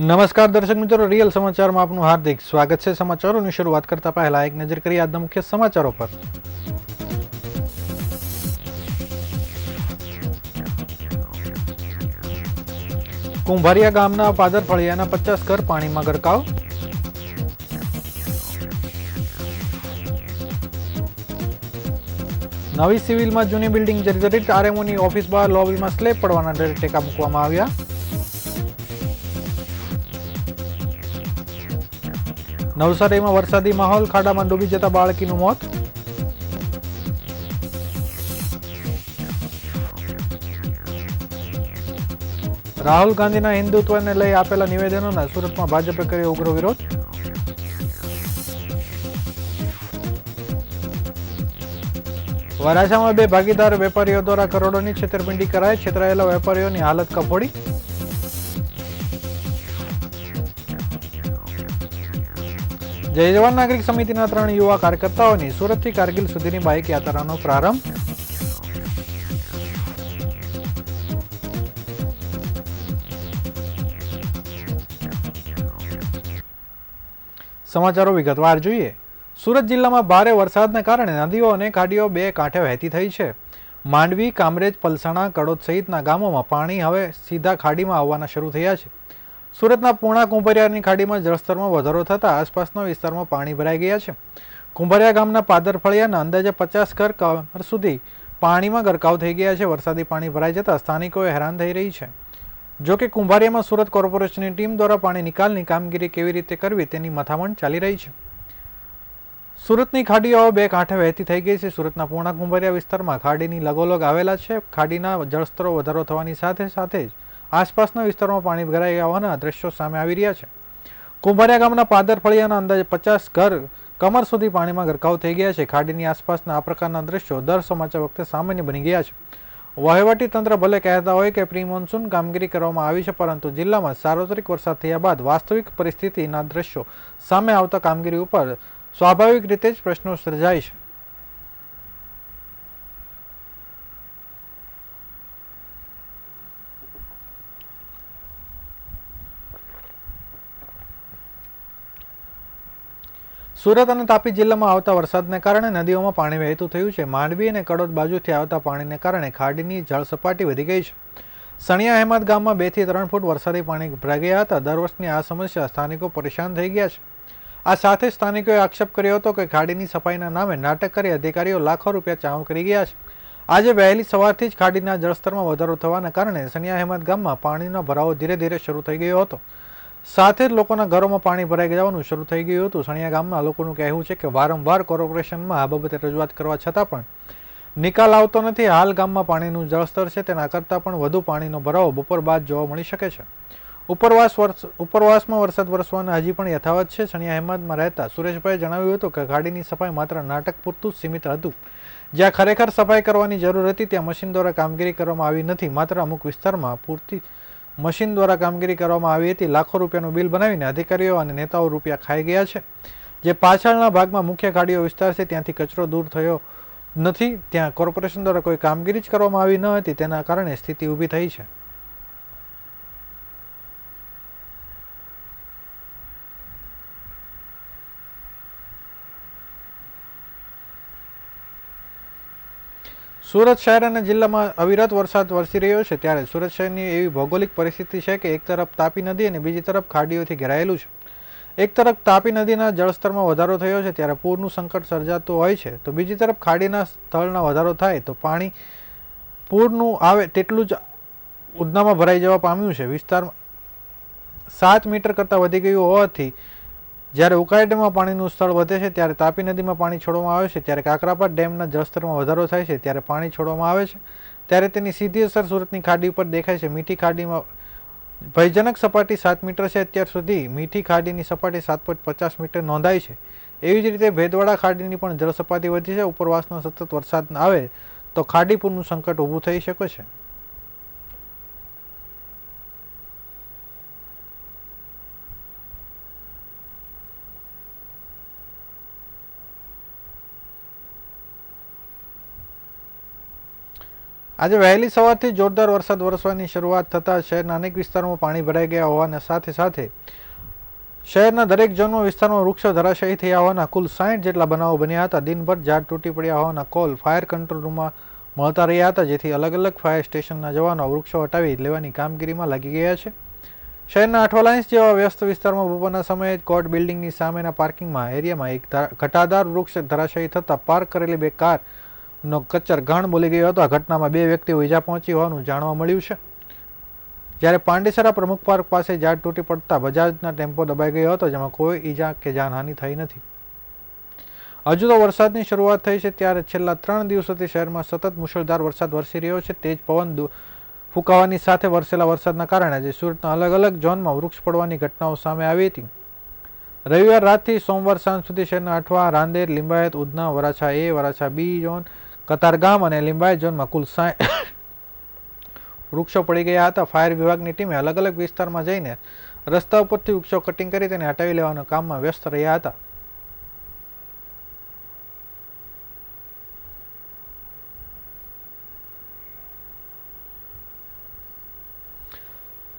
નમસ્કાર દર્શક મિત્રો, રિયલ સમાચારમાં આપનું હાર્દિક સ્વાગત છે। સમાચારોની શરૂઆત કરતા પહેલા એક નજર કરીએ આજના મુખ્ય સમાચારો પર। કુંભારિયા ગામના પાદર ફળિયાના 50 ઘર પાણીમાં ગરકાવ। નવી સિવિલમાં જૂની બિલ્ડિંગ જર્જરિત, આરએમઓની ઓફિસ બહાર લોબીમાં સ્લેબ પડવાના ડરે ટેકા મૂકવામાં આવ્યા। નવસારીમાં વરસાદી માહોલ, ખાડામાં ડૂબી જતા બાળકીનું મોત। રાહુલ ગાંધીના હિન્દુત્વને લઈ આપેલા નિવેદનોના સુરતમાં ભાજપે કર્યો ઉગ્ર વિરોધ। વરાછામાં બે ભાગીદાર વેપારીઓ દ્વારા કરોડોની છેતરપિંડી કરાઈ, છેતરાયેલા વેપારીઓની હાલત કફોડી। જય જવાન નાગરિક સમિતિના 3 યુવા કાર્યકર્તાઓની સુરતથી કારગિલ સુધીની બાઇક યાત્રાનો પ્રારંભ। સમાચારો વિગતવાર જોઈએ। સુરત જિલ્લામાં ભારે વરસાદને કારણે નદીઓ અને ખાડીઓ બે કાંઠે વહેતી થઈ છે। માંડવી, કામરેજ, પલસાણા, કડોદ સહિતના ગામોમાં પાણી હવે સીધા ખાડીમાં આવવાના શરૂ થયા છે। સુરતના પૂર્ણા કુંભારિયાની ખાડીમાં જળસ્તરમાં વધારો થતાં આસપાસના વિસ્તારમાં પાણી ભરાઈ ગયા છે। કુંભારિયા ગામના પાદર ફળિયાના અંદાજે 50 ઘર કમર સુધી પાણીમાં ગરકાવ થઈ ગયા છે। વરસાદી પાણી ભરાઈ જતાં સ્થાનિકોએ હેરાન થઈ રહી છે। જોકે કુંભારિયામાં સુરત કોર્પોરેશનની ટીમ દ્વારા પાણી નિકાલની કામગીરી કેવી રીતે કરવી તેની મથામણ ચાલી રહી છે। સુરતની ખાડીઓ બે કાંઠે વહેતી થઈ ગઈ છે। સુરતના પૂર્ણા કુંભારિયા વિસ્તારમાં ખાડીની લગોલગ આવેલા છે। ખાડીના જળસ્તરો વધારો થવાની સાથે જ આસપાસના વિસ્તારોમાં પાણી ભરાઈ આવવાના દ્રશ્યો સામે આવી રહ્યા છે। કુંભારિયા ગામના પાદર ફળિયાના અંદાજે 50 ઘર કમર સુધી પાણીમાં ગરકાવ થઈ ગયા છે। ખાડીની આસપાસના આ પ્રકારના દ્રશ્યો દર સમાચાર વખતે સામાન્ય બની ગયા છે। વહીવટી તંત્ર ભલે કહેતા હોય કે પ્રી મોન્સૂન કામગીરી કરવામાં આવી છે, પરંતુ જિલ્લામાં સાર્વત્રિક વરસાદ થયા બાદ વાસ્તવિક પરિસ્થિતિના દ્રશ્યો સામે આવતા કામગીરી ઉપર સ્વાભાવિક રીતે જ પ્રશ્નો સર્જાય છે। સુરત અને તાપી જિલ્લામાં આવતા વરસાદને કારણે નદીઓમાં પાણી વહેતું થયું છે। માંડવી અને કડોદ બાજુથી આવતા પાણીને કારણે ખાડીની જળસપાટી વધી ગઈ છે। સણિયા અહેમદ ગામમાં 2 થી 3 ફૂટ વરસાદી પાણી ભરાઈ ગયા હતા। દર વર્ષની આ સમસ્યા સ્થાનિકો પરેશાન થઈ ગયા છે। આ સાથે સ્થાનિકોએ આક્ષેપ કર્યો હતો કે ખાડીની સફાઈના નામે નાટક કરી અધિકારીઓ લાખો રૂપિયા ચાઉ કરી ગયા છે। આજે વહેલી સવારથી જ ખાડીના જળસ્તરમાં વધારો થવાના કારણે સણિયા અહેમદ ગામમાં પાણીનો ભરાવો ધીરે ધીરે શરૂ થઈ ગયો હતો। સાથે જ લોકોના ઘરોમાં પાણી ભરાઈ જવાનું શરૂ થઈ ગયું હતું। સણિયા ગામના લોકોનું કહેવું છે કે વારંવાર કોર્પોરેશનમાં આ બાબતે રજૂઆત કરવા છતાં પણ નિકાલ આવતો નથી। હાલ ગામમાં પાણીનું જળસ્તર છે તેના કરતાં પણ વધુ પાણીનો ભરાવો બપોર બાદ જોવા મળી શકે છે। ઉપરવાસમાં વરસાદ વરસવાના હજી પણ યથાવત છે। સણિયા અહેમદમાં રહેતા સુરેશભાઈએ જણાવ્યું હતું કે ખાડીની સફાઈ માત્ર નાટક પૂરતું જ સીમિત હતું। જ્યાં ખરેખર સફાઈ કરવાની જરૂર હતી ત્યાં મશીન દ્વારા કામગીરી કરવામાં આવી નથી। માત્ર અમુક વિસ્તારમાં પૂરતી મશીન દ્વારા કામગીરી કરવામાં આવી હતી। લાખો રૂપિયાનું બિલ બનાવીને અધિકારીઓ અને નેતાઓ રૂપિયા ખાઈ ગયા છે। જે પાછળના ભાગમાં મુખ્ય ખાડીઓ વિસ્તાર છે ત્યાંથી કચરો દૂર થયો નથી, ત્યાં કોર્પોરેશન દ્વારા કોઈ કામગીરી જ કરવામાં આવી ન હતી, તેના કારણે સ્થિતિ ઊભી થઈ છે। સુરત શહેર અને જિલ્લામાં અવિરત વરસાદ વરસી રહ્યો છે, ત્યારે સુરત શહેરની એવી ભૌગોલિક પરિસ્થિતિ છે કે એક તરફ તાપી નદી અને બીજી તરફ ખાડીઓથી ઘેરાયેલું છે। એક તરફ તાપી નદીના જળસ્તરમાં વધારો થયો છે ત્યારે પૂરનું સંકટ સર્જાતું હોય છે, તો બીજી તરફ ખાડીના સ્થળના વધારો થાય તો પાણી પૂરનું આવે તેટલું જ ઉધનામાં ભરાઈ જવા પામ્યું છે। વિસ્તારમાં 7 મીટર કરતાં વધી ગયું હોવાથી જ્યારે ઉકાઈ ડેમમાં પાણીનું સ્તર વધે છે ત્યારે તાપી નદીમાં પાણી છોડવામાં આવે છે, ત્યારે કાકરાપાર ડેમના જળસ્તરમાં વધારો થાય છે ત્યારે પાણી છોડવામાં આવે છે, ત્યારે તેની સીધી અસર સુરતની ખાડી ઉપર દેખાય છે। મીઠી ખાડીમાં ભયજનક સપાટી 7 મીટર છે। અત્યાર સુધી મીઠી ખાડીની સપાટી 7.50 મીટર નોંધાઈ છે। એવી જ રીતે ભેદવાડા ખાડીની પણ જળસપાટી વધી છે। ઉપરવાસનો સતત વરસાદ આવે તો ખાડી પૂરનું સંકટ ઊભું થઈ શકે છે। આજે વહેલી સવારથી જોરદાર વરસાદ વરસવાની શરૂઆત થતાં શહેરના અનેક વિસ્તારોમાં પાણી ભરાઈ ગયા હોવાના સાથે સાથે શહેરના દરેક ઝોનમાં વિસ્તારમાં વૃક્ષો ધરાશાયી થયા હોવાના કુલ 60 જેટલા બનાવો બન્યા હતા. દિનભર ઝાડ તૂટી પડ્યા હોવાના કોલ ફાયર કંટ્રોલ રૂમમાં મળતા રહ્યા હતા, જેથી અલગ અલગ ફાયર સ્ટેશનના જવાનો વૃક્ષો હટાવી લેવાની કામગીરીમાં લાગી ગયા છે. શહેરના અઠવાલાઇન્સ જેવા વ્યસ્ત વિસ્તારમાં બપોરના સમયે કોર્ટ બિલ્ડિંગની સામેના પાર્કિંગમાં એરિયામાં એક ઘટાદાર વૃક્ષ ધરાશાયી થતાં પાર્ક કરેલી બે કારનો કચર ઘાણ બોલી ગયો હતો. આ ઘટનામાં 2 વ્યક્તિઓ ઈજા પહોંચી હોવાનું જાણવા મળ્યું છે. જ્યારે પાંડેસરા પ્રમુખ પાર્ક પાસે ઝાડ તૂટી પડતા બજાજના ટેમ્પો દબાઈ ગયો હતો, જેમાં કોઈ ઈજા કે જાનહાનિ થઈ નથી. હજુ તો વરસાદની શરૂઆત થઈ છે, ત્યારે છેલ્લા 3 દિવસોથી શહેરમાં સતત મુશળધાર વરસાદ વરસી રહ્યો છે. તેજ પવન ફૂંકાવાની સાથે વરસેલા વરસાદના કારણે આજે સુરતના અલગ અલગ ઝોનમાં વૃક્ષ પડવાની ઘટનાઓ સામે આવી હતી. રવિવાર રાતથી સોમવાર સાંજ સુધી શહેરના અઠવા, રાંદેર, લિંબાયત, ઉધના, વરાછા એ, વરાછા બી ઝોન, કતારગામ અને લિંબાયત ઝોનમાં કુલ 60 વૃક્ષો પડી ગયા હતા. ફાયર વિભાગની ટીમે અલગ અલગ વિસ્તારમાં જઈને રસ્તા ઉપરથી વૃક્ષો કટિંગ કરી તેને હટાવી લેવાના કામમાં વ્યસ્ત રહ્યા હતા.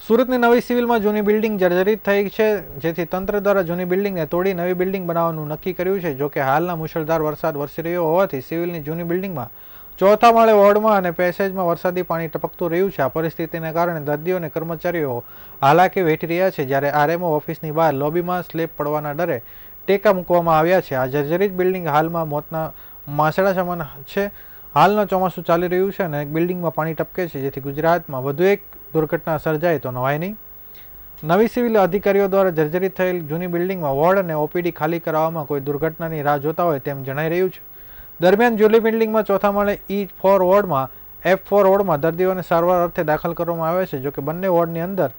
સુરતની નવી સિવિલમાં જૂની બિલ્ડિંગ જર્જરિત થઈ છે, જેથી તંત્ર દ્વારા જૂની બિલ્ડિંગને તોડી નવી બિલ્ડિંગ બનાવવાનું નક્કી કર્યું છે. જોકે હાલના મુશળધાર વરસાદ વરસી રહ્યો હોવાથી સિવિલની જૂની બિલ્ડિંગમાં 4થા માળે વોર્ડમાં અને પેસેજમાં વરસાદી પાણી ટપકતું રહ્યું છે. આ પરિસ્થિતિને કારણે દર્દીઓ અને કર્મચારીઓ હાલાકી વેઠી રહ્યા છે, જ્યારે આરએમઓ ઓફિસની બહાર લોબીમાં સ્લેબ પડવાના ડરે ટેકા મૂકવામાં આવ્યા છે. આ જર્જરિત બિલ્ડિંગ હાલમાં મોતના માસડા સમાન છે. હાલના ચોમાસું ચાલી રહ્યું છે અને બિલ્ડિંગમાં પાણી ટપકે છે, જેથી ગુજરાતમાં વધુ એક દુર્ઘટના સર્જાય તો નવાય નહીં. નવી સિવિલ અધિકારીઓ દ્વારા જર્જરિત થયેલ જૂની બિલ્ડિંગમાં વોર્ડ અને ઓપીડી ખાલી કરાવવામાં કોઈ દુર્ઘટનાની રાહ જોતા હોય તેમ જણાઈ રહ્યું છે. દરમિયાન જૂની બિલ્ડિંગમાં 4થા માળે E4 વોર્ડમાં F4 વોર્ડમાં દર્દીઓને સારવાર અર્થે દાખલ કરવામાં આવ્યા છે. જોકે બંને વોર્ડની અંદર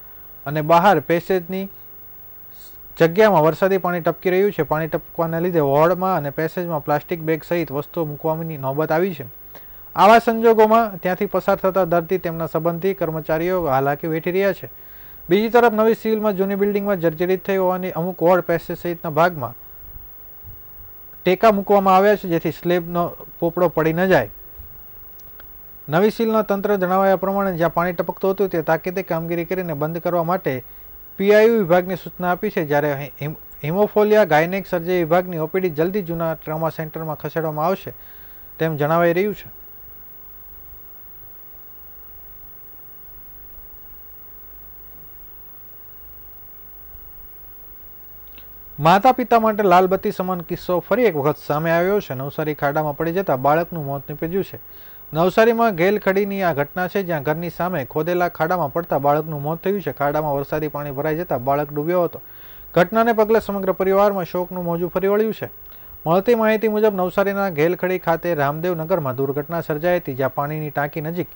અને બહાર પેસેજની જગ્યામાં વરસાદી પાણી ટપકી રહ્યું છે. પાણી ટપકવાના લીધે વોર્ડમાં અને પેસેજમાં પ્લાસ્ટિક બેગ સહિત વસ્તુઓ મૂકવાની નોબત આવી છે. આવા સંજોગોમાં ત્યાંથી પસાર થતા દર્દી, તેમના સંબંધી, કર્મચારીઓ હાલાકી વેઠી રહ્યા છે. બીજી તરફ નવી સિવિલમાં જૂની બિલ્ડિંગમાં જર્જરિત થઈ હોવાની અમુક વોર્ડ, પેસેજ સહિતના ભાગમાં ટેકા મૂકવામાં આવ્યા છે, જેથી સ્લેબનો પોપડો પડી ન જાય. નવી સિવિલના તંત્ર જણાવ્યા પ્રમાણે જ્યાં પાણી ટપકતું હતું તે તાકીદે કામગીરી કરીને બંધ કરવા માટે પીઆઈયુ વિભાગને સૂચના આપી છે. જ્યારે હિમોફોલિયા ગાયનેક સર્જરી વિભાગની ઓપીડી જલ્દી જૂના ટ્રોમા સેન્ટરમાં ખસેડવામાં આવશે તેમ જણાવાઈ રહ્યું છે. માતા પિતા માટે લાલબત્તી સમાન કિસ્સો ફરી એક વખત સામે આવ્યો છે. નવસારી ખાડામાં પડી જતા બાળકનું મોત નીપજ્યું છે. નવસારીમાં ગેલખડીની આ ઘટના છે, જ્યાં ઘરની સામે ખોદેલા ખાડામાં પડતા બાળકનું મોત થયું છે. ખાડામાં વરસાદી પાણી ભરાઈ જતા બાળક ડૂબ્યો હતો. ઘટનાને પગલે સમગ્ર પરિવારમાં શોકનું મોજું ફરી વળ્યું છે. મળતી માહિતી મુજબ નવસારીના ગેલખડી ખાતે રામદેવનગરમાં દુર્ઘટના સર્જાઈ હતી, જ્યાં પાણીની ટાંકી નજીક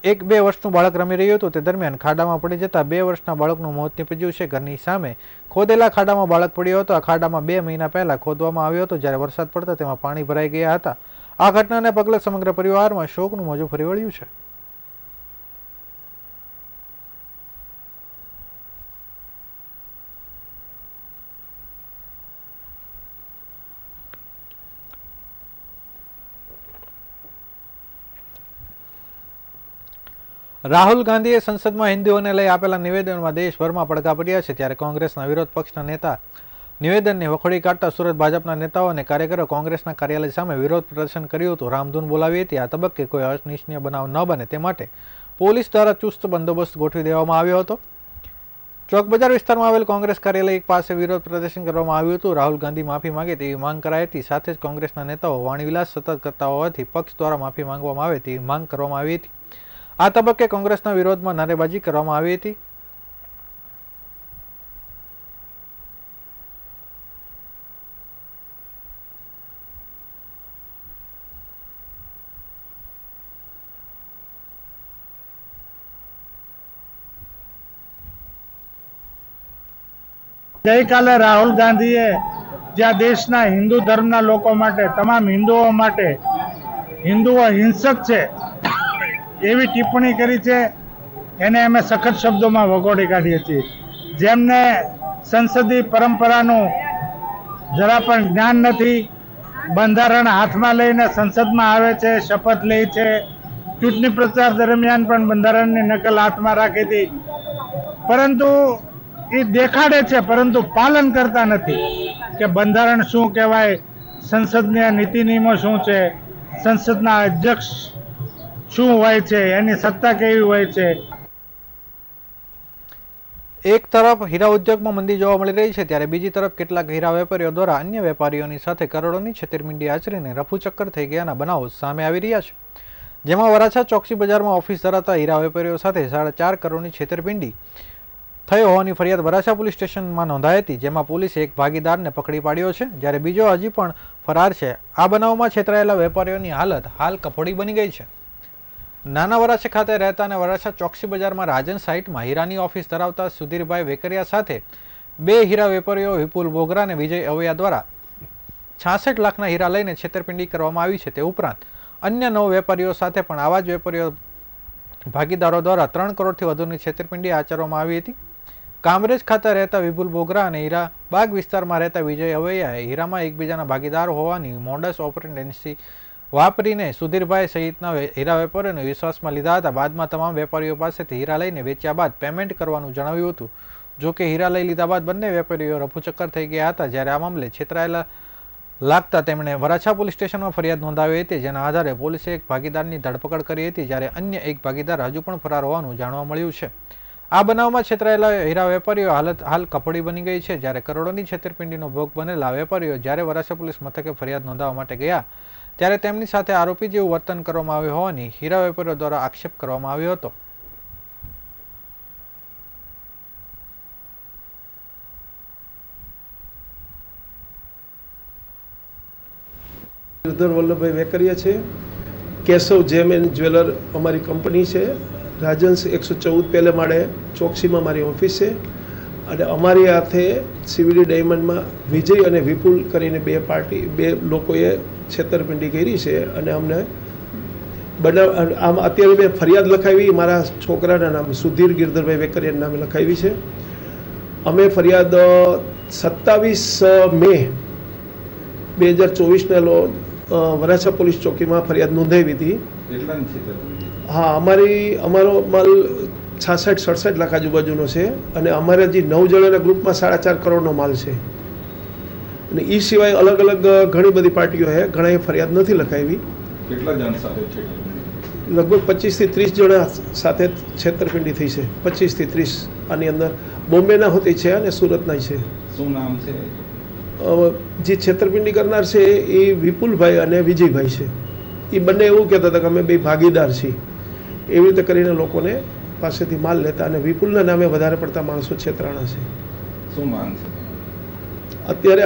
1-2 વર્ષનું બાળક રમી રહ્યું હતું. તે દરમિયાન ખાડામાં પડી જતા 2 વર્ષના બાળકનું મોત નીપજ્યું છે. ઘરની સામે ખોદેલા ખાડામાં બાળક પડ્યો હતો. આ ખાડામાં 2 મહિના પહેલા ખોદવામાં આવ્યો હતો, જ્યારે વરસાદ પડતા તેમાં પાણી ભરાઈ ગયા હતા. આ ઘટનાને પગલે સમગ્ર પરિવારમાં શોકનું મોજું ફરી વળ્યું છે. રાહુલ ગાંધીએ સંસદમાં હિન્દુઓને લઈ આપેલા નિવેદનમાં દેશભરમાં પડઘા પડ્યા છે. ત્યારે કોંગ્રેસના વિરોધ પક્ષના નેતા નિવેદનને વખોડી કાઢતા સુરત ભાજપના નેતાઓ અને કાર્યકરો કોંગ્રેસના કાર્યાલય સામે વિરોધ પ્રદર્શન કર્યું હતું. રામધૂન બોલાવી હતી. આ તબક્કે કોઈ અનિચ્છનીય બનાવ ન બને તે માટે પોલીસ દ્વારા ચુસ્ત બંદોબસ્ત ગોઠવી દેવામાં આવ્યો હતો. ચોક બજાર વિસ્તારમાં આવેલ કોંગ્રેસ કાર્યાલય પાસે વિરોધ પ્રદર્શન કરવામાં આવ્યું હતું. રાહુલ ગાંધી માફી માંગે તેવી માંગ કરાઈ હતી. સાથે જ કોંગ્રેસના નેતાઓ વાણીવિલાસ સતત કરતા હોવાથી પક્ષ દ્વારા માફી માંગવામાં આવે તેવી માંગ કરવામાં આવી હતી. આ તબક્કે કોંગ્રેસના વિરોધમાં નારેબાજી કરવામાં આવી હતી. ગઈકાલે રાહુલ ગાંધીએ જ્યાં દેશના હિન્દુ ધર્મના લોકો માટે, તમામ હિન્દુઓ માટે હિન્દુઓ હિંસક છે એવી ટિપ્પણી કરી છે, એને અમે સખત શબ્દોમાં વખોડી કાઢીએ છીએ. જેમને સંસદીય પરંપરાનું જરા પણ જ્ઞાન નથી, બંધારણ હાથમાં લઈને સંસદમાં આવે છે, શપથ લે છે, ચૂંટણી પ્રચાર દરમિયાન પણ બંધારણની નકલ હાથમાં રાખી હતી, પરંતુ એ દેખાડે છે પરંતુ પાલન કરતા નથી કે બંધારણ શું કહેવાય, સંસદના નીતિ નિયમો શું છે, સંસદના અધ્યક્ષ શું હોય છે, એની સત્તા કેવી હોય છે. એક તરફ હીરા ઉદ્યોગમાં મંદી જોવા મળી રહી છે, ત્યારે બીજી તરફ કેટલાક હીરા વેપારીઓ દ્વારા અન્ય વેપારીઓની સાથે કરોડોની છેતરપિંડી આચરીને રફુચક્કર થઈ ગયાના બનાવો સામે આવી રહ્યા છે, જેમાં વરાછા ચોકસી બજારમાં ઓફિસ ધરાવતા હીરા વેપારીઓ સાથે 4.5 કરોડની છેતરપિંડી થઈ હોવાની ફરિયાદ વરાછા પોલીસ સ્ટેશનમાં નોંધાઈ હતી, જેમાં પોલીસે એક ભાગીદારને પકડી પાડ્યો છે, જ્યારે બીજો હજી પણ ફરાર છે. આ બનાવમાં છેતરાયેલા વેપારીઓની હાલત હાલ કફોડી બની ગઈ છે. નાના વરાછા ખાતે રહેતા અને વરાછા ચોકસી બજારમાં રાજન સાઇટમાં હીરાની ઓફિસ ધરાવતા સુધીરભાઈ વેકરિયા સાથે 2 હીરા વેપારીઓ વિપુલ બોગરા અને વિજય અવૈયા દ્વારા 66 લાખના હીરા લઈને છેતરપિંડી કરવામાં આવી છે. તે ઉપરાંત અન્ય 9 વેપારીઓ સાથે પણ આવા જ વેપારીઓ ભાગીદારો દ્વારા 3 કરોડથી વધુની છેતરપિંડી આચરવામાં આવી હતી. કામરેજ ખાતે રહેતા વિપુલ બોગરા અને હીરાબાગ વિસ્તારમાં રહેતા વિજય અવૈયાએ હીરામાં એકબીજાના ભાગીદાર હોવાની મોડસ ઓપરેન્ડન્સી વાપરીને સુધીરભાઈ સહિતના હીરા વેપારીઓને વિશ્વાસમાં લીધા હતા. બાદમાં તમામ વેપારીઓ પાસેથી હીરા લઈને વેચ્યા બાદ પેમેન્ટ કરવાનું જણાવ્યું હતું. જો કે હીરા લઈ લીધા બાદ બંને વેપારીઓ રફુચક્કર થઈ ગયા હતા, જ્યારે આ મામલે છેતરાયેલા લાગતા તેમણે વરાછા પોલીસ સ્ટેશનમાં ફરિયાદ નોંધાવી હતી, જેના આધારે પોલીસે એક ભાગીદારની ધરપકડ કરી હતી, જ્યારે અન્ય એક ભાગીદાર હજુ પણ ફરાર હોવાનું જાણવા મળ્યું છે. આ બનાવમાં છેતરાયેલા હીરા વેપારીઓ હાલ કફોડી બની ગઈ છે, જ્યારે કરોડોની છેતરપિંડીનો ભોગ બનેલા વેપારીઓ જ્યારે વરાછા પોલીસ મથકે ફરિયાદ નોંધાવવા માટે ગયા, ત્યારે તેમની સાથે આરોપી જેવું વર્તન કરવામાં આવ્યું હોવાની હીરા વેપારીઓ દ્વારા આક્ષેપ કરવામાં આવ્યો હતો. ગિરધર વલ્લભભાઈ વેકરિયા છે. કેશવ જેમ એન્ડ જ્વેલર અમારી કંપની છે. રાજન્સ 114 પહેલે માળે ચોકસીમાં મારી ઓફિસ છે, અને અમારી હાથે સીવીડી ડાયમંડમાં વિજય અને વિપુલ કરીને બે લોકોએ છેતરપિંડી કરી છે, અને અમને આમ અત્યારે મેં ફરિયાદ લખાવી મારા છોકરાના નામે સુધીર ગિરધરભાઈ વેકરિયાના નામે લખાવી છે. અમે ફરિયાદ 27 મે 2024 વરાછા પોલીસ ચોકીમાં ફરિયાદ નોંધાવી હતી. હા, અમારો માલ 66-67 લાખ આજુબાજુનો છે, અને અમારા જે 9 જણાના ગ્રુપમાં 4.5 કરોડનો માલ છે. અને એ સિવાય અલગ અલગ ઘણી બધી પાર્ટીઓ છે, ઘણાએ ફરિયાદ નથી લખાવી. કેટલા જણ સાથે છે? લગભગ 25 થી 30 જણા સાથે છેતરપિંડી થઈ છે. 25 થી 30 આની અંદર બોમ્બેના હોતી છે અને સુરતના છે. શું નામ છે? જે છેતરપિંડી કરનાર છે એ વિપુલભાઈ અને વિજયભાઈ છે. એ બંને એવું કહેતા હતા કે અમે 2 ભાગીદાર છીએ. એવી રીતે કરીને લોકોને પાસેથી માલ લેતા, અને વિપુલના નામે વધારે પડતા માણસો છેતરાણા છે. શું માંગ છે અત્યારે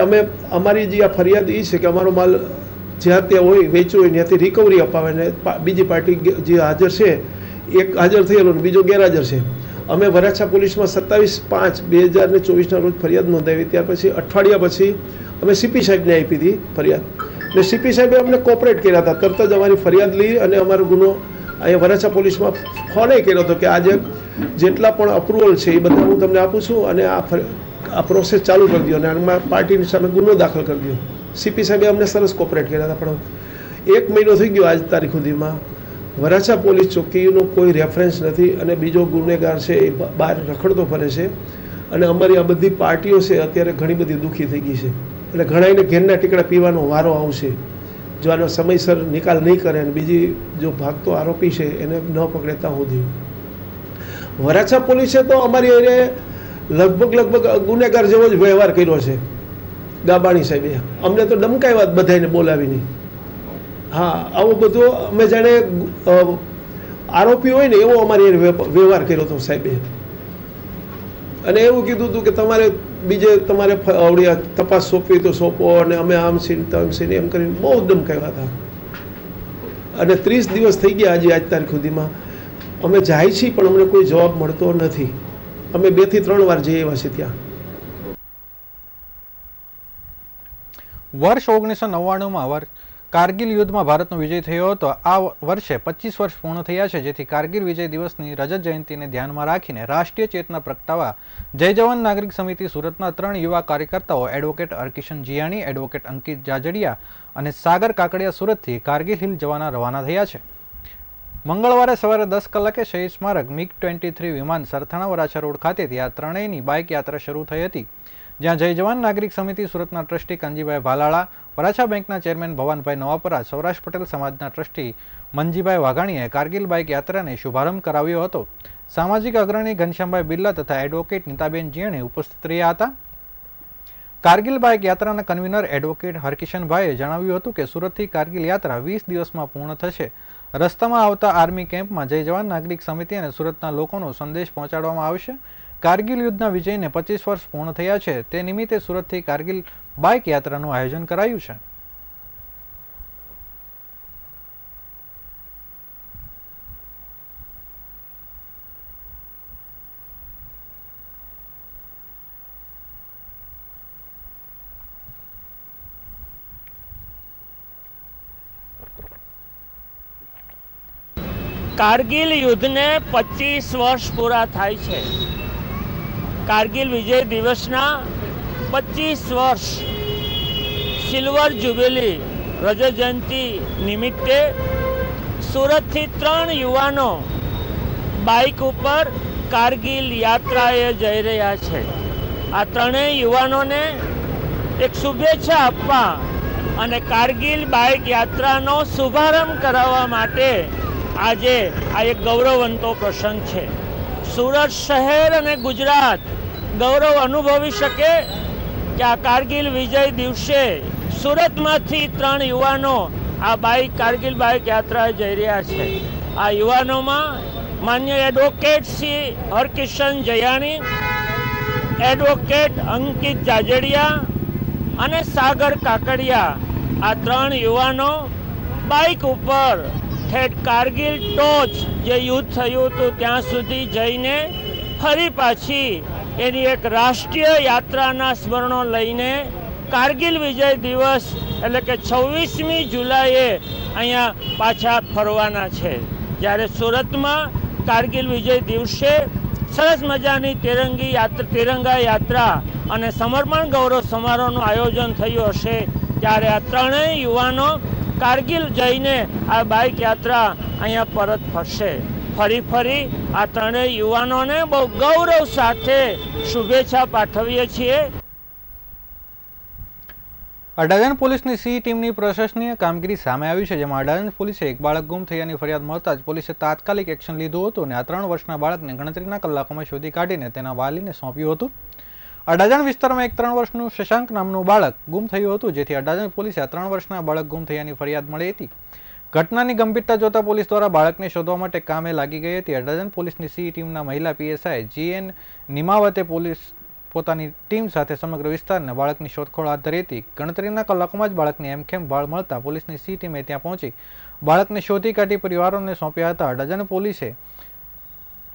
અમારી જે આ ફરિયાદ એ છે કે અમારો માલ જ્યાં ત્યાં હોય વેચવો હોય ત્યાંથી રિકવરી અપાવે, ને બીજી પાર્ટી જે હાજર છે એક હાજર થયેલો ને બીજો ગેરહાજર છે. અમે વરાછા પોલીસમાં 27/5/2024 રોજ ફરિયાદ નોંધાવી. ત્યાર પછી અઠવાડિયા પછી અમે સીપી સાહેબને આપી હતી ફરિયાદ, ને સીપી સાહેબે અમને કોઓપરેટ કર્યા હતા. તરત જ અમારી ફરિયાદ લઈ અને અમારો ગુનો અહીંયા વરાછા પોલીસમાં ફોને કર્યો હતો કે આજે જેટલા પણ અપ્રુવલ છે એ બધા હું તમને આપું છું, અને આ પ્રોસેસ ચાલુ કરી દો, અને આમાં પાર્ટીની સામે ગુનો દાખલ કરી દો. સીપી સાહેબે અમને સરસ કોઓપરેટ કર્યા હતા. પણ 1 મહિનો થઈ ગયો આજ તારીખ સુધીમાં વરાછા પોલીસ ચોકીનો કોઈ રેફરન્સ નથી, અને બીજો ગુનેગાર છે એ બહાર રખડતો ફરે છે. અને અમારી આ બધી પાર્ટીઓ છે અત્યારે ઘણી બધી દુઃખી થઈ ગઈ છે, એટલે ઘણાઈને ઘેરના ટીકડા પીવાનો વારો આવશે જો આનો સમયસર નિકાલ નહીં કરે, અને બીજી જો ભાગતો આરોપી છે એને ન પકડે ત્યાં સુધી. વરાછા પોલીસે તો અમારી એને લગભગ ગુનેગાર જેવો જ વ્યવહાર કર્યો છે. ગાબાણી સાહેબે અમને તો ડમકાવ્યા બધાને બોલાવીને. હા, આવો બધો અમે જાણે આરોપી હોય ને એવો અમારી વ્યવહાર કર્યો હતો સાહેબે. અને એવું કીધું હતું કે તમારે આવડી તપાસ સોંપવી તો સોંપો, અને અમે આમ છીએ તેમ છીએ એમ કરીને બહુ ધમકાવ્યા હતા. અને 30 દિવસ થઈ ગયા આજ તારીખ સુધીમાં. અમે જાય છીએ પણ અમને કોઈ જવાબ મળતો નથી. અમે 2 થી 3 વાર જઈ આવ્યા છીએ ત્યાં. વર્ષ 1999માં કારગિલ યુદ્ધમાં ભારતનો વિજય થયો હતો. આ વર્ષે 25 વર્ષ પૂર્ણ થયા છે, જેથી કારગિલ વિજય દિવસની રજત જયંતિને ધ્યાનમાં રાખીને રાષ્ટ્રીય ચેતના પ્રગટાવવા જય જવાન નાગરિક સમિતિ સુરતના 3 યુવા કાર્યકર્તાઓ એડવોકેટ હરકિશન જીયાણી, એડવોકેટ અંકિત જાજડિયા અને સાગર કાકડિયા સુરતથી કારગિલ હિલ જવાના રવાના થયા છે. મંગળવારે સવારે 10 કલાકે શહીદ સ્મારક MiG-23 વિમાન સરથાણા વરાછા રોડ ખાતેથી આ ત્રણેયની બાઇક યાત્રા શરૂ થઈ હતી, જ્યાં જય જવાન નાગરિક સમિતિ સુરતના ટ્રસ્ટી કાનજીભાઈ ભાલાળા, વરાછા બેંકના ચેરમેન ભવાનભાઈ નવાપરા, સૌરાષ્ટ્ર પટેલ સમાજના ટ્રસ્ટી મંજીભાઈ વાઘાણીએ કારગિલ બાઇક યાત્રાને શુભારંભ કરાવ્યો હતો. સામાજિક અગ્રણી ઘનશ્યામભાઈ બિરલા તથા એડવોકેટ નીતાબેન જીણે ઉપસ્થિત રહ્યા હતા. કારગિલ બાઇક યાત્રાના કન્વીનર એડવોકેટ હરકિશનભાઈએ જણાવ્યું હતું કે સુરતથી કારગિલ યાત્રા 20 દિવસમાં પૂર્ણ થશે. રસ્તામાં આવતા આર્મી કેમ્પમાં જય જવાન નાગરિક સમિતિ અને સુરતના લોકોનો સંદેશ પહોંચાડવામાં આવશે. કારગિલ યુદ્ધના વિજયને 25 વર્ષ પૂર્ણ થયા છે, તે નિમિત્તે સુરતથી કારગિલ બાઇક યાત્રાનું આયોજન કરાયું છે. કારગિલ યુદ્ધને 25 વર્ષ પૂરા થાય છે. કારગિલ વિજય દિવસના 25 વર્ષ સિલ્વર જ્યુબિલી રજત જયંતિ નિમિત્તે સુરતથી 3 યુવાનો બાઇક ઉપર કારગિલ યાત્રાએ જઈ રહ્યા છે. આ ત્રણેય યુવાનોને એક શુભેચ્છા આપવા અને કારગિલ બાઇક યાત્રાનો શુભારંભ કરાવવા માટે આજે આ એક ગૌરવવંતો પ્રસંગ છે. સુરત શહેર અને ગુજરાત ગૌરવ અનુભવી શકે કે આ કારગિલ વિજય દિવસે સુરતમાંથી 3 યુવાનો આ કારગિલ બાઇક યાત્રાએ જઈ રહ્યા છે. આ યુવાનોમાં માન્ય એડવોકેટ શ્રી હરકિશન જયાણી, એડવોકેટ અંકિત જાજડિયા અને સાગર કાકડિયા, આ 3 યુવાનો બાઇક ઉપર ઠેઠ કારગિલ ટોચ જે યુદ્ધ થયું હતું ત્યાં સુધી જઈને ફરી પાછી એની એક રાષ્ટ્રીય યાત્રાના સ્મરણો લઈને કારગિલ વિજય દિવસ એટલે કે 26મી જુલાઈએ અહીંયા પાછા ફરવાના છે. જ્યારે સુરતમાં કારગિલ વિજય દિવસે સરસ મજાની તિરંગા યાત્રા અને સમર્પણ ગૌરવ સમારોહનું આયોજન થયું હશે, ત્યારે આ ત્રણેય યુવાનો કારગિલ જઈને આ બાઇક યાત્રા અહીંયા પરત ફરશે. ફરી આ ત્રણેય યુવાનોને બહુ ગૌરવ સાથે શુભેચ્છા પાઠવીએ છીએ. અડાજણ પોલીસની સી ટીમની પ્રશંસનીય કામગીરી સામે આવી છે, જેમાં અડાજણ પોલીસે એક બાળક ગુમ થયાની ફરિયાદ મળતા જ પોલીસે તાત્કાલિક એક્શન લીધું હતું અને આ 3 વર્ષના બાળકને ગણતરીના કલાકોમાં શોધી કાઢીને તેના વાલીને સોંપ્યું હતું. અડાજણ વિસ્તારમાં એક 3 વર્ષનું શશાંક નામનું બાળક ગુમ થયું હતું, જેથી અડાજણ પોલીસે આ 3 વર્ષના બાળક ગુમ થયાની ફરિયાદ મળી હતી. ઘટનાની ગંભીરતા જોતા પોલીસ દ્વારા બાળકને શોધવા માટે કામે લાગી ગઈ હતી. અડાજણ પોલીસની સી ટીમના મહિલા પીએસઆઈ GN નિમાવતે પોતાની ટીમ સાથે સમગ્ર વિસ્તારને બાળકની શોધખોળ હાથ ધરી હતી. ગણતરીના કલાકોમાં જ બાળકની હેમખેમ ભાળ મળતા પોલીસની સી ટીમે ત્યાં પહોંચી બાળકને શોધી કાઢી પરિવારોને સોંપ્યા હતા. અડાજણ પોલીસે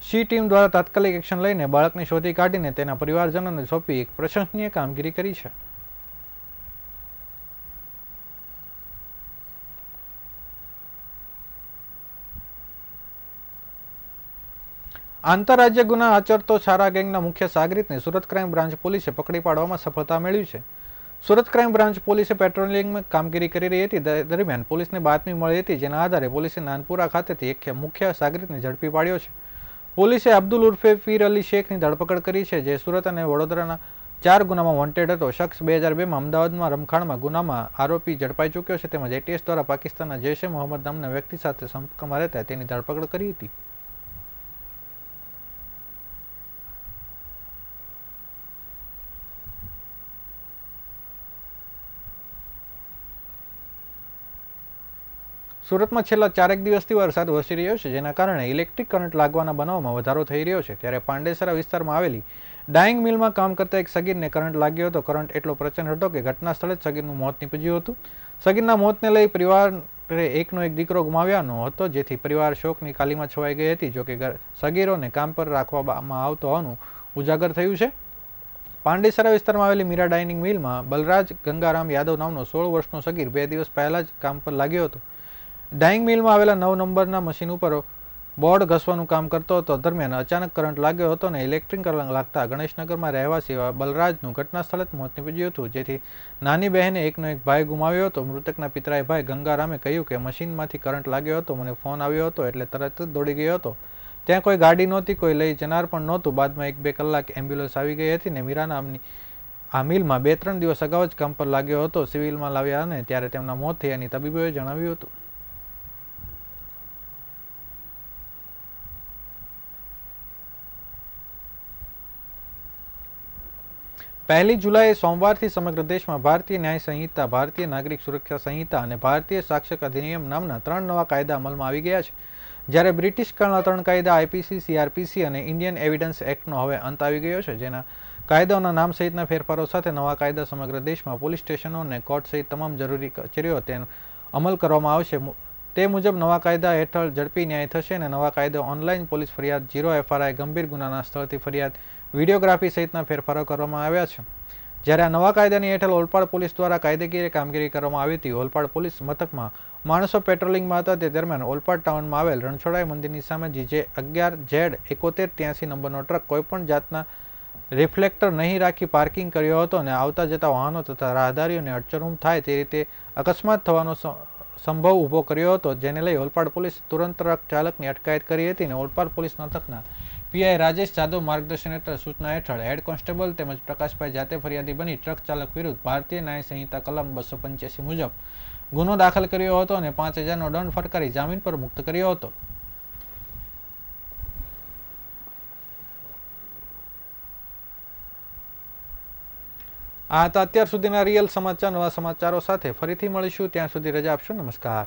સી ટીમ દ્વારા તાત્કાલિક એક્શન લઈને બાળકને શોધી કાઢીને તેના પરિવારજનોને સોંપી એક પ્રશંસનીય કામગીરી કરી છે. આંતરરાજ્ય ગુના આચરતો છારા ગેંગના મુખ્ય સાગરીતને સુરત ક્રાઇમ બ્રાન્ચ પોલીસે પકડી પાડવામાં સફળતા મેળવી છે. સુરત ક્રાઇમ બ્રાન્ચ પોલીસે પેટ્રોલિંગમાં કામગીરી કરી રહી હતી દરમિયાન પોલીસને બાતમી મળી હતી, જેના આધારે પોલીસે નાનપુરા ખાતેથી એક મુખ્ય સાગરીતને ઝડપી પાડ્યો છે. પોલીસે અબ્દુલ ઉર્ફે ફીર અલી શેખની ધરપકડ કરી છે, જે સુરત અને વડોદરાના 4 ગુનામાં વોન્ટેડ હતો. શખ્સ 2002માં અમદાવાદમાં રમખાણમાં ગુનામાં આરોપી ઝડપાઈ ચૂક્યો છે. તેમજ ATS દ્વારા પાકિસ્તાનના જૈશ-એ મોહમ્મદ નામના વ્યક્તિ સાથે સંપર્કમાં રહેતા તેની ધરપકડ કરી હતી. સુરતમાં છેલ્લા 4 દિવસથી વરસાદ વરસી રહ્યો છે, જેના કારણે ઇલેક્ટ્રિક કરંટ લાગવાના બનાવમાં વધારો થઈ રહ્યો છે. ત્યારે પાંડેસરા વિસ્તારમાં આવેલી ડાઇંગ મિલમાં કામ કરતા એક સગીરને કરંટ લાગ્યો હતો. કરંટ એટલો પ્રચંડ હતો કે ઘટના સ્થળે જ સગીરનું મોત નીપજ્યું હતું. સગીરના મોતને લઈ પરિવારે એકનો એક દીકરો ગુમાવ્યાનો હતો, જેથી પરિવાર શોકની કાલીમાં છવાઈ ગઈ હતી. જોકે સગીરોને કામ પર રાખવામાં આવતો હોવાનું ઉજાગર થયું છે. પાંડેસરા વિસ્તારમાં આવેલી મીરા ડાઇનિંગ મિલમાં બલરાજ ગંગારામ યાદવ નામનો 16 વર્ષનો સગીર 2 દિવસ પહેલા જ કામ પર લાગ્યો હતો. ડાઇંગ મિલમાં આવેલા 9 નંબરના મશીન ઉપર બોર્ડ ઘસવાનું કામ કરતો હતો. દરમિયાન અચાનક કરંટ લાગ્યો હતો અને ઇલેક્ટ્રિક કરંટ લાગતા ગણેશનગરમાં રહેવાસી એવા બલરાજનું ઘટના સ્થળે જ મોત નીપજ્યું હતું, જેથી નાની બહેને એકનો એક ભાઈ ગુમાવ્યો હતો. મૃતકના પિતરાઈ ભાઈ ગંગારામે કહ્યું કે મશીનમાંથી કરંટ લાગ્યો હતો, મને ફોન આવ્યો હતો એટલે તરત જ દોડી ગયો હતો. ત્યાં કોઈ ગાડી નહોતી, કોઈ લઈ જનાર પણ નહોતું. બાદમાં 1-2 કલાક એમ્બ્યુલન્સ આવી ગઈ હતી ને મીરા નામની આ મિલમાં 2-3 દિવસ અગાઉ જ કામ પર લાગ્યો હતો. સિવિલમાં લાવ્યા અને ત્યારે તેમના મોત થયાની તબીબોએ જણાવ્યું હતું. પહેલી જુલાઈએ સોમવારથી સમગ્ર દેશમાં ભારતીય ન્યાય સંહિતા, ભારતીય નાગરિક સુરક્ષા સંહિતા અને ભારતીય સાક્ષર અધિનિયમ નામના 3 નવા કાયદા અમલમાં આવી ગયા છે. જ્યારે બ્રિટિશ કાળના 3 કાયદા આઈપીસી, સીઆરપીસી અને ઇન્ડિયન એવિડન્સ એક્ટનો હવે અંત આવી ગયો છે, જેના કાયદાઓના નામ સહિતના ફેરફારો સાથે નવા કાયદા સમગ્ર દેશમાં પોલીસ સ્ટેશનો અને કોર્ટ સહિત તમામ જરૂરી કચેરીઓ તેનો અમલ કરવામાં આવશે. તે મુજબ નવા કાયદા હેઠળ ઝડપી ન્યાય થશે અને નવા કાયદા ઓનલાઈન પોલીસ ફરિયાદ, 0 FRI, ગંભીર ગુનાના સ્થળથી ફરિયાદ, વિડીયોગ્રાફી સહિતના ફેરફારો કરવામાં આવ્યા છે. જ્યારે આ નવા કાયદાની હેઠળ ઓલપાડ પોલીસ દ્વારા કાયદાકીય કામગીરી કરવામાં આવી હતી. ઓલપાડ પોલીસ મથકમાં માણસો પેટ્રોલિંગમાં હતા તે દરમિયાન ઓલપાડ ટાઉનમાં આવેલ રણછોડાઈ મંદિરની સામે GJ11Z7183 નંબરનો ટ્રક કોઈપણ જાતના રિફ્લેક્ટર નહીં રાખી પાર્કિંગ કર્યો હતો અને આવતા જતા વાહનો તથા રાહદારીઓને અડચણરૂપ થાય તે રીતે અકસ્માત થવાનો સંભવ ઊભો કર્યો હતો, જેને લઈ ઓલપાડ પોલીસે તુરંત ટ્રક ચાલકની અટકાયત કરી હતી અને ઓલપાડ પોલીસ મથકના પીઆઈ રાજેશ જાદવ માર્ગદર્શન હેઠળ સૂચના હેઠળ હેડ કોન્સ્ટેબલ તેમજ પ્રકાશભાઈ જાતે ફરિયાદી બની ટ્રક ચાલક વિરુદ્ધ ભારતીય ન્યાય સંહિતા કલમ 285 મુજબ ગુનો દાખલ કર્યો હતો અને 5,000નો દંડ ફટકારી જામીન પર મુક્ત કર્યો હતો. આ હતા અત્યાર સુધીના રિયલ સમાચાર. નવા સમાચારો સાથે ફરીથી મળીશું. ત્યાં સુધી રજા આપશો. નમસ્કાર.